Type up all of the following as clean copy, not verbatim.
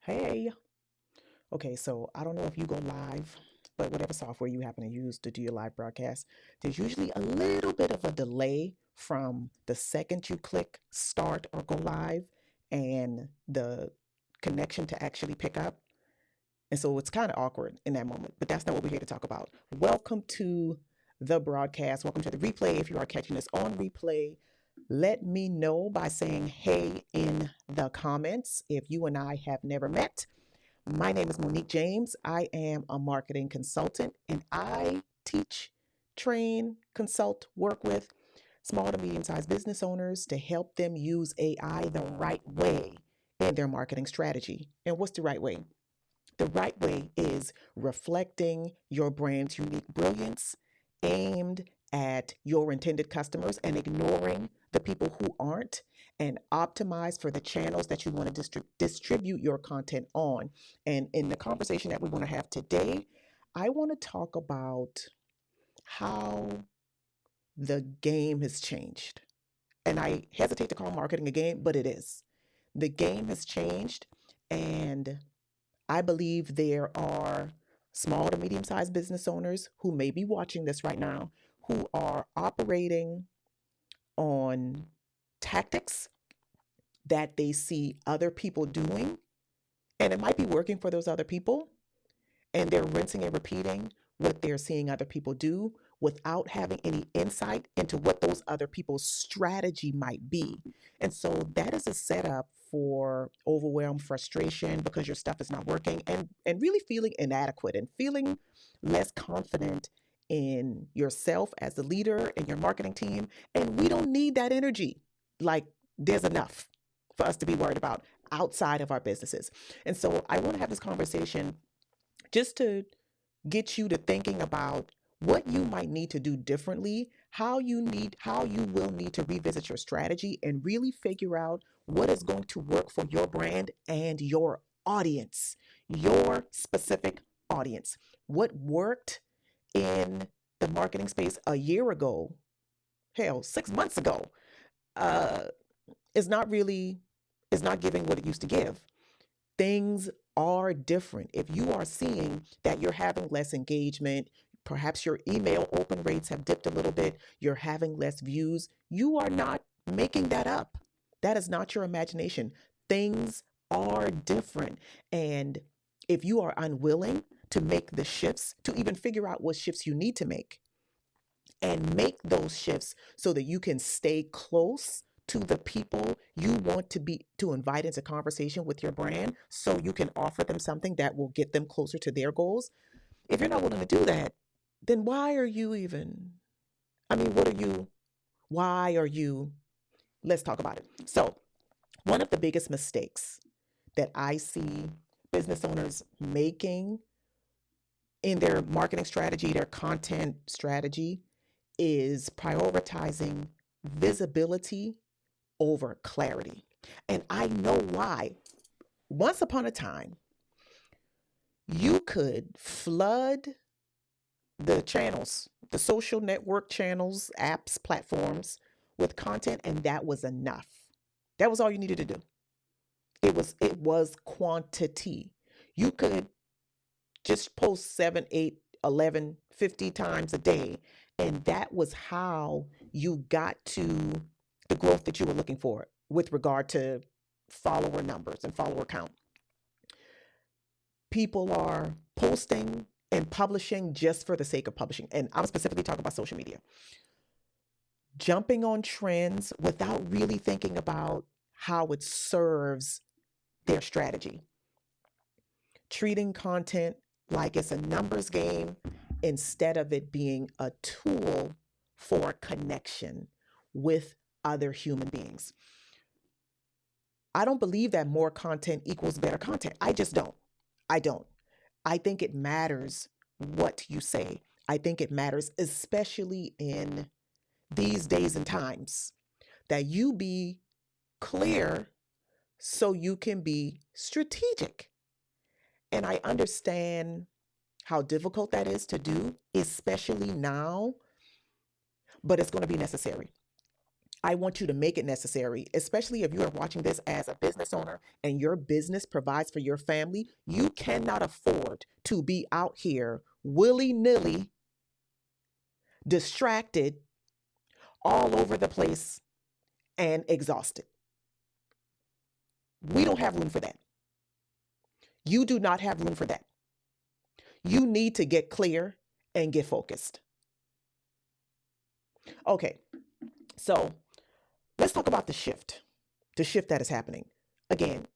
Hey. Okay, so I don't know if you go live, but whatever software you happen to use to do your live broadcast, there's usually a little bit of a delay from the second you click start or go live and the connection to actually pick up. And so it's kind of awkward in that moment, but that's not what we're here to talk about. Welcome to the broadcast. Welcome to the replay. If you are catching this on replay, let me know by saying hey in the comments if you and I have never met. My name is Monique James. I am a marketing consultant and I teach, train, consult, work with small to medium sized business owners to help them use AI the right way in their marketing strategy. And what's the right way? The right way is reflecting your brand's unique brilliance aimed at your intended customers and ignoring the people who aren't, and optimize for the channels that you want to distribute your content on. And in the conversation that we want to have today, I want to talk about how the game has changed. And I hesitate to call marketing a game, but it is. The game has changed, and I believe there are small to medium sized business owners who may be watching this right now who are operating on tactics that they see other people doing, and it might be working for those other people, and they're rinsing and repeating what they're seeing other people do without having any insight into what those other people's strategy might be. And so that is a setup for overwhelm, frustration because your stuff is not working, and really feeling inadequate and feeling less confident in yourself as the leader and your marketing team. And we don't need that energy. Like, there's enough for us to be worried about outside of our businesses. And so I want to have this conversation just to get you to thinking about what you might need to do differently, how you will need to revisit your strategy and really figure out what is going to work for your brand and your audience, your specific audience. What worked in the marketing space a year ago, hell, 6 months ago, uh, is not really is not giving what it used to give. Things are different. If you are seeing that you're having less engagement, perhaps your email open rates have dipped a little bit, you're having less views, you are not making that up. That is not your imagination. Things are different. And if you are unwilling to make the shifts, to even figure out what shifts you need to make those shifts so that you can stay close to the people you want to invite into conversation with your brand so you can offer them something that will get them closer to their goals. If you're not willing to do that, then why are you even I mean, what are you why are you let's talk about it. So, one of the biggest mistakes that I see business owners making in their marketing strategy, their content strategy, is prioritizing visibility over clarity. And I know why. Once upon a time, you could flood the channels, the social network channels, apps, platforms with content, and that was enough. That was all you needed to do. It was quantity. You could just post 7, 8, 11, 50 times a day, and that was how you got to the growth that you were looking for with regard to follower numbers and follower count. People are posting and publishing just for the sake of publishing. And I'm specifically talking about social media. Jumping on trends without really thinking about how it serves their strategy. Treating content like it's a numbers game instead of it being a tool for connection with other human beings. I don't believe that more content equals better content. I just don't. I don't. I think it matters what you say. I think it matters, especially in these days and times, that you be clear so you can be strategic. And I understand how difficult that is to do, especially now, but it's going to be necessary. I want you to make it necessary, especially if you are watching this as a business owner and your business provides for your family. You cannot afford to be out here willy nilly, distracted, all over the place, and exhausted. We don't have room for that. You do not have room for that. You need to get clear and get focused. Okay, so let's talk about the shift that is happening. Again,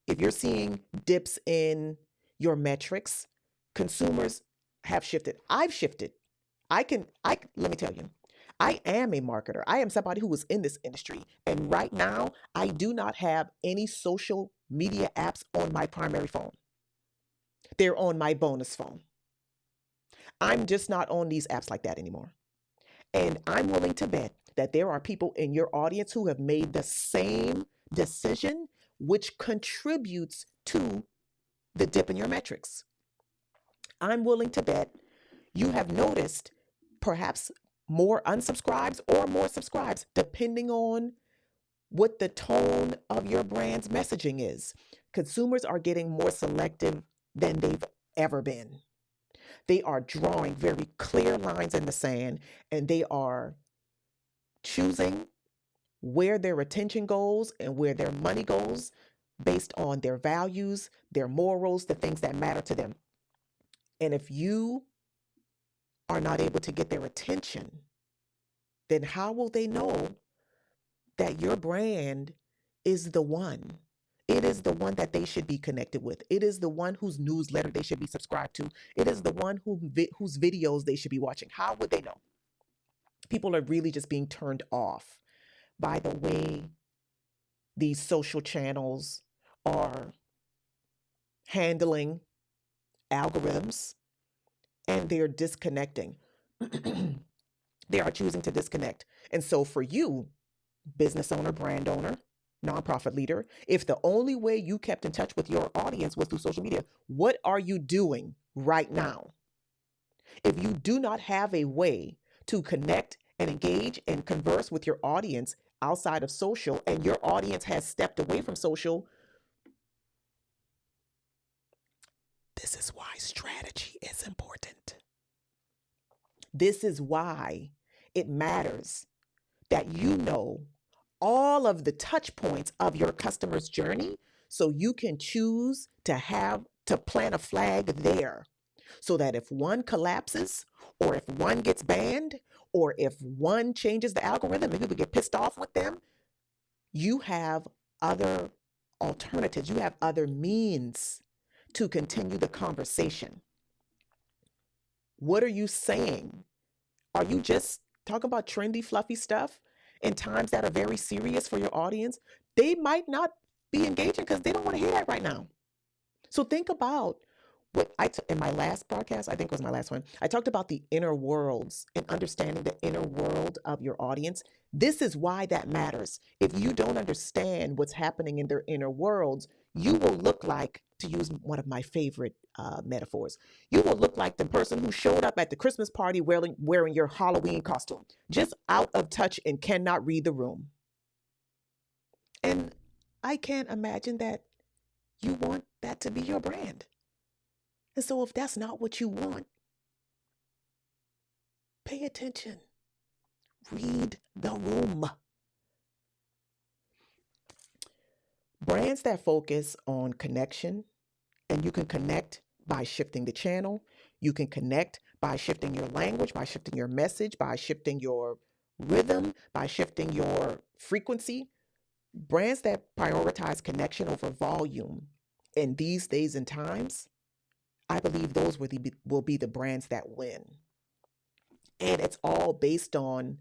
if you're seeing dips in your metrics, consumers have shifted. I've shifted. Let me tell you, I am a marketer. I am somebody who was in this industry. And right now, I do not have any social media apps on my primary phone. They're on my bonus phone. I'm just not on these apps like that anymore. And I'm willing to bet that there are people in your audience who have made the same decision, which contributes to the dip in your metrics. I'm willing to bet you have noticed perhaps more unsubscribes or more subscribes, depending on what the tone of your brand's messaging is. Consumers are getting more selective than they've ever been. They are drawing very clear lines in the sand, and they are choosing where their attention goes and where their money goes based on their values, their morals, the things that matter to them. And if you are not able to get their attention, then how will they know that your brand is the one? It is the one that they should be connected with. It is the one whose newsletter they should be subscribed to. It is the one whose videos they should be watching. How would they know? People are really just being turned off by the way these social channels are handling algorithms, and they're disconnecting. They are choosing to disconnect. And so for you, business owner, brand owner, nonprofit leader, if the only way you kept in touch with your audience was through social media, what are you doing right now? If you do not have a way to connect and engage and converse with your audience outside of social, and your audience has stepped away from social, this is why strategy is important. This is why it matters that you know all of the touch points of your customer's journey so you can choose to plant a flag there so that if one collapses or if one gets banned or if one changes the algorithm and people get pissed off with them, you have other alternatives. You have other means to continue the conversation. What are you saying? Are you just talking about trendy, fluffy stuff in times that are very serious for your audience? They might not be engaging because they don't want to hear that right now. So think about what in my last broadcast, I think it was my last one, I talked about the inner worlds and understanding the inner world of your audience. This is why that matters. If you don't understand what's happening in their inner worlds, you will look like, to use one of my favorite metaphors, you will look like the person who showed up at the Christmas party wearing your Halloween costume, just out of touch and cannot read the room. And I can't imagine that you want that to be your brand. And so if that's not what you want, pay attention. Read the room. Brands that focus on connection, and you can connect by shifting the channel. You can connect by shifting your language, by shifting your message, by shifting your rhythm, by shifting your frequency. Brands that prioritize connection over volume in these days and times, I believe those will be the brands that win. And it's all based on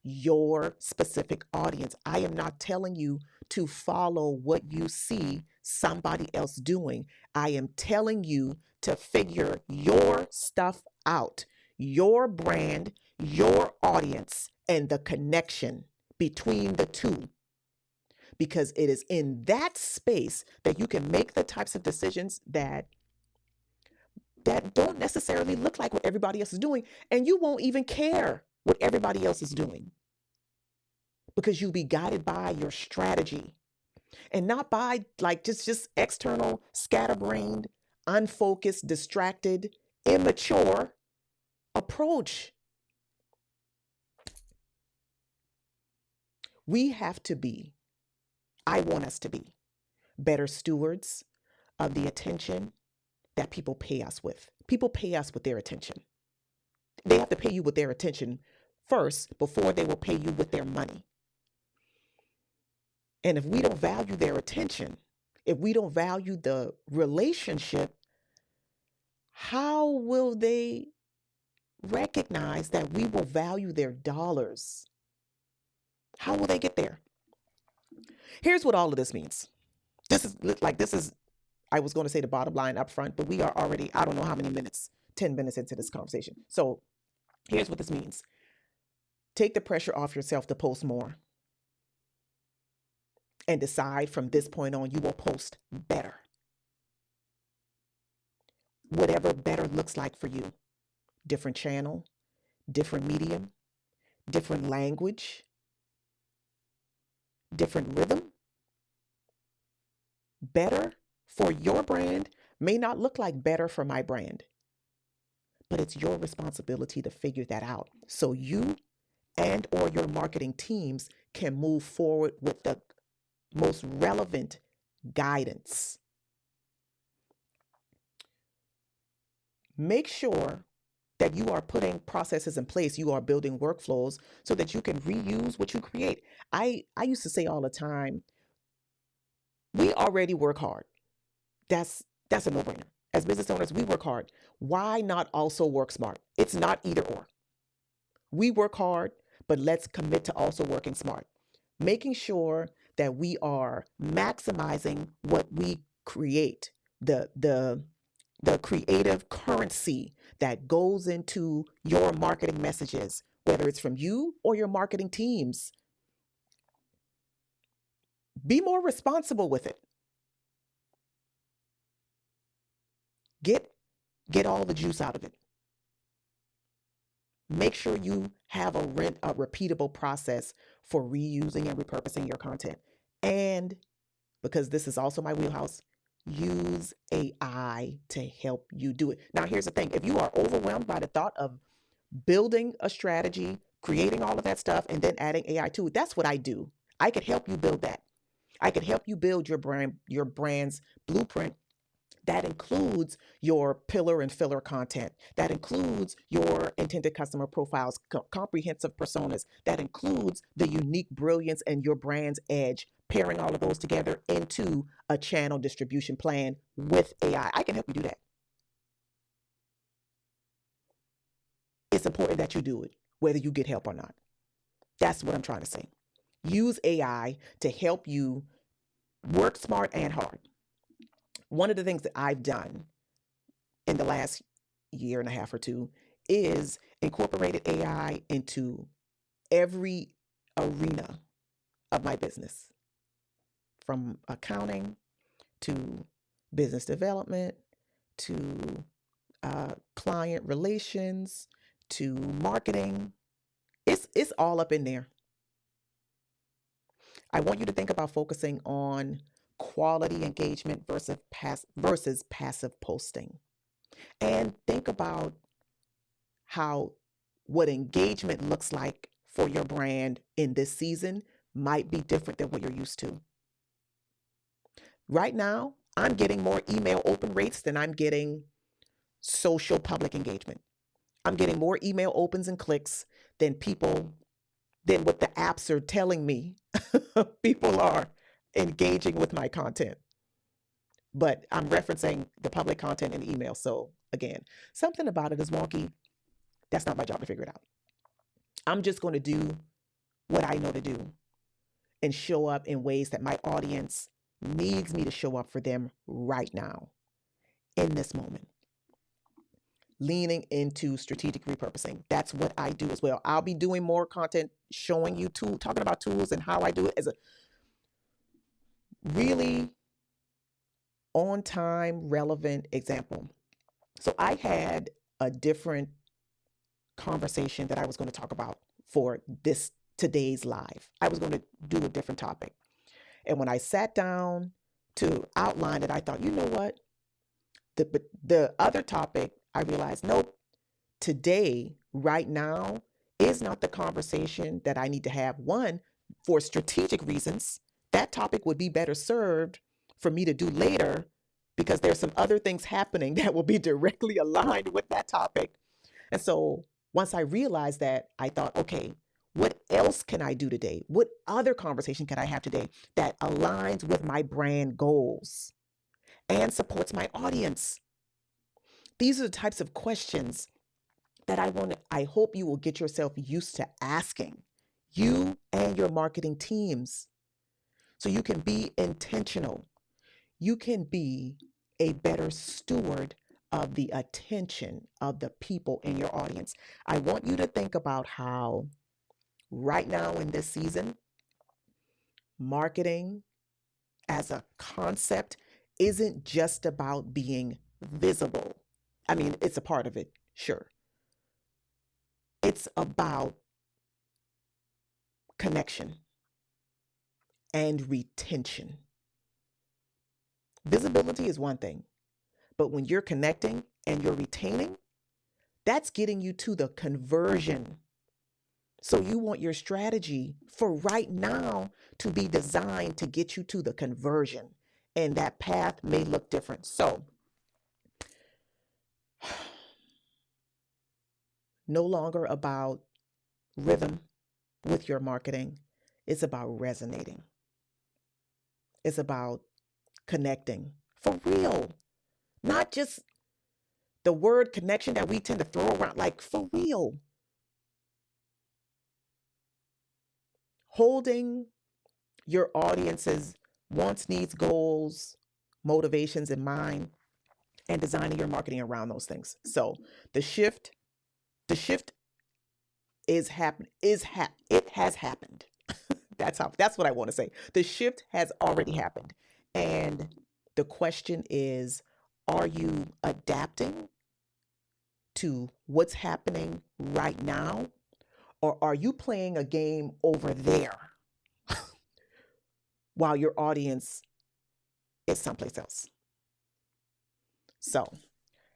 your specific audience. I am not telling you to follow what you see somebody else doing. I am telling you to figure your stuff out, your brand, your audience, and the connection between the two. Because it is in that space that you can make the types of decisions that don't necessarily look like what everybody else is doing, and you won't even care what everybody else is doing. because you'll be guided by your strategy and not by like just external, scatterbrained, unfocused, distracted, immature approach. We have to be, I want us to be better stewards of the attention that people pay us with. People pay us with their attention. They have to pay you with their attention first before they will pay you with their money. And if we don't value their attention, if we don't value the relationship, how will they recognize that we will value their dollars? How will they get there? Here's what all of this means. This is I was going to say the bottom line up front, but we are already, I don't know how many minutes, 10 minutes into this conversation. So here's what this means. Take the pressure off yourself to post more and decide from this point on, you will post better. Whatever better looks like for you. Different channel, different medium, different language, different rhythm. Better for your brand may not look like better for my brand, but it's your responsibility to figure that out so you and or your marketing teams can move forward with the most relevant guidance. Make sure that you are putting processes in place, you are building workflows so that you can reuse what you create. I used to say all the time, we already work hard. That's a no-brainer. As business owners, we work hard. Why not also work smart? It's not either or. We work hard, but let's commit to also working smart. Making sure that we are maximizing what we create, the creative currency that goes into your marketing messages, whether it's from you or your marketing teams. Be more responsible with it. Get all the juice out of it. Make sure you have a repeatable process for reusing and repurposing your content. And because this is also my wheelhouse, use AI to help you do it. Now, here's the thing. If you are overwhelmed by the thought of building a strategy, creating all of that stuff, and then adding AI to it, that's what I do. I could help you build that. I could help you build your brand's blueprint. That includes your pillar and filler content. That includes your intended customer profiles, comprehensive personas. That includes the unique brilliance and your brand's edge, pairing all of those together into a channel distribution plan with AI. I can help you do that. It's important that you do it, whether you get help or not. That's what I'm trying to say. Use AI to help you work smart and hard. One of the things that I've done in the last year and a half or two is incorporated AI into every arena of my business, from accounting to business development to client relations to marketing. It's all up in there. I want you to think about focusing on quality engagement versus passive posting. And think about how what engagement looks like for your brand in this season might be different than what you're used to. Right now, I'm getting more email open rates than I'm getting social public engagement. I'm getting more email opens and clicks than what the apps are telling me people are engaging with my content. But I'm referencing the public content in email. So again, something about it is wonky. That's not my job to figure it out. I'm just going to do what I know to do and show up in ways that my audience needs me to show up for them right now, in this moment. Leaning into strategic repurposing. That's what I do as well. I'll be doing more content showing you talking about tools and how I do it as a really on time, relevant example. So I had a different conversation that I was going to talk about for this today's live. I was going to do a different topic. And when I sat down to outline it, I thought, you know what? The other topic, I realized, nope, today, right now, is not the conversation that I need to have. One, for strategic reasons, that topic would be better served for me to do later because there's some other things happening that will be directly aligned with that topic. And so once I realized that, I thought, okay, what else can I do today? What other conversation can I have today that aligns with my brand goals and supports my audience? These are the types of questions that I hope you will get yourself used to asking, you and your marketing teams, so you can be intentional. You can be a better steward of the attention of the people in your audience. I want you to think about how right now in this season, marketing as a concept isn't just about being visible. I mean, it's a part of it, sure. It's about connection and retention. Visibility is one thing, but when you're connecting and you're retaining, that's getting you to the conversion. So you want your strategy for right now to be designed to get you to the conversion, and that path may look different. So no longer about rhythm with your marketing. It's about resonating. It's about connecting for real, not just the word connection that we tend to throw around, like for real. Holding your audience's wants, needs, goals, motivations in mind, and designing your marketing around those things. So the shift, the shift it has happened. That's what I want to say. The shift has already happened. And the question is, are you adapting to what's happening right now? Or are you playing a game over there while your audience is someplace else? So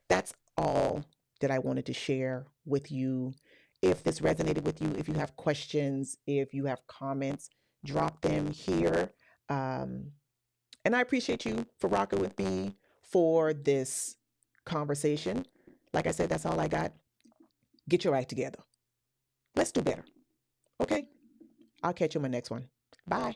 that's all that I wanted to share with you. If this resonated with you, if you have questions, if you have comments, drop them here. And I appreciate you for rocking with me for this conversation. Like I said, that's all I got. Get your act together. Let's do better. Okay? I'll catch you on my next one. Bye.